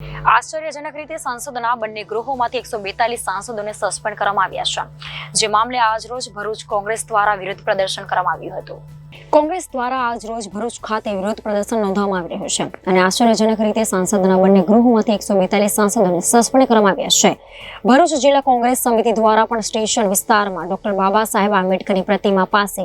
આશ્ચર્યજનક રીતે સંસદના બંને ગૃહોમાંથી 142 સાંસદોને સસ્પેન્ડ કરવામાં આવ્યા છે, જે મામલે આજરોજ ભરૂચ કોંગ્રેસ દ્વારા વિરોધ પ્રદર્શન કરવામાં આવ્યું હતું। કોંગ્રેસ દ્વારા આજરોજ ભરૂચ ખાતે વિરોધ પ્રદર્શન નોંધવામાં આવી રહ્યું છે અને આશ્ચર્યજનક રીતે સંસદના બંને ગૃહોમાંથી 142 સાંસદોને સસ્પેન્ડ કરવામાં આવ્યા છે। ભરૂચ જિલ્લા કોંગ્રેસ સમિતિ દ્વારા પણ સ્ટેશન વિસ્તારમાં ડોક્ટર બાબા સાહેબ આંબેડકરની પ્રતિમા પાસે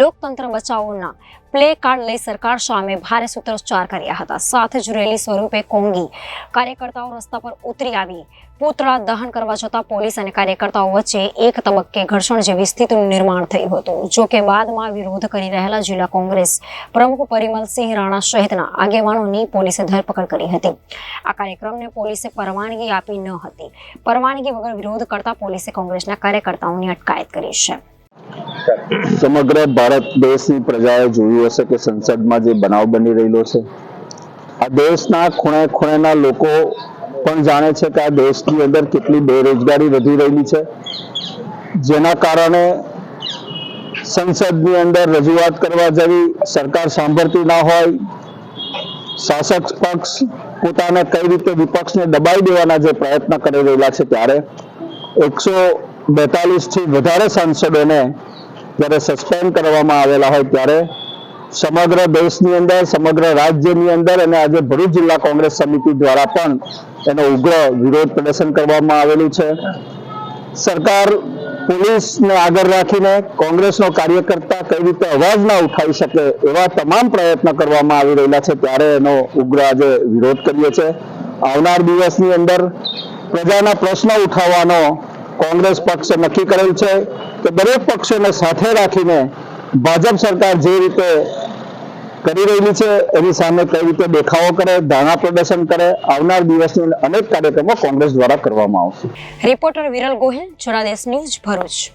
લોકતંત્ર બચાવોના પ્લે કાર્ડ લઈ સરકાર સામે ભારે સૂત્રોચ્ચાર કર્યા હતા। સાથે જ રેલી સ્વરૂપે કોંગી કાર્યકર્તાઓ રસ્તા પર ઉતરી આવી પૂતળા દહન કરવા જતા પોલીસ અને કાર્યકર્તાઓ વચ્ચે એક તબક્કે ઘર્ષણ જેવી સ્થિતિનું નિર્માણ થયું હતું। જો કે બાદમાં વિરોધ કરી રહેલા જિલ્લા કોંગ્રેસ પ્રમુખ પરિમલસિંહ રાણા સહિતના આગેવાનોની પોલીસે ધરપકડ કરી હતી। આ કાર્યક્રમને પોલીસે પરવાનગી આપી ન હતી। પરવાનગી વગર વિરોધ કરતા પોલીસે કોંગ્રેસના કાર્યકર્તાઓની અટકાયત કરી છે। સમગ્ર ભારત દેશની પ્રજાએ જોયું હશે કે સંસદમાં જે બનાવ બની રહેલો છે, આ દેશના ખૂણે ખૂણેના લોકો પણ જાણે છે કે આ દેશની અંદર કેટલી બેરોજગારી વધી રહેલી છે, જેના કારણે સંસદની અંદર રજૂઆત કરવા જેવી સરકાર સાંભળતી ના હોય, શાસક પક્ષ પોતાને કઈ રીતે વિપક્ષને દબાઈ દેવાના જે પ્રયત્ન કરી રહેલા છે, ત્યારે 142 થી વધારે સાંસદોને જ્યારે સસ્પેન્ડ કરવામાં આવેલા હોય ત્યારે સમગ્ર દેશની અંદર, સમગ્ર રાજ્યની અંદર અને આજે ભરૂચ જિલ્લા કોંગ્રેસ સમિતિ દ્વારા પણ એનો ઉગ્ર વિરોધ પ્રદર્શન કરવામાં આવેલું છે। સરકાર પોલીસને આગળ રાખીને કોંગ્રેસનો કાર્યકર્તા કઈ રીતે અવાજ ના ઉઠાવી શકે એવા તમામ પ્રયત્નો કરવામાં આવી રહેલા છે, ત્યારે એનો ઉગ્ર આજે વિરોધ કરીએ છીએ। આવનાર દિવસની અંદર પ્રજાના પ્રશ્નો ઉઠાવવાનો કોંગ્રેસ પક્ષે નક્કી કરેલ છે કે દરેક પક્ષોને સાથે રાખીને ભાજપ સરકાર જે રીતે કરી રહેલી છે એની સામે કઈ રીતે દેખાવો કરે, ધારણા પ્રદર્શન કરે, આવનાર દિવસની અનેક કાર્યક્રમો કોંગ્રેસ દ્વારા કરવામાં આવશે। Reporter Viral Gohil, Janadesh news, Bharuch.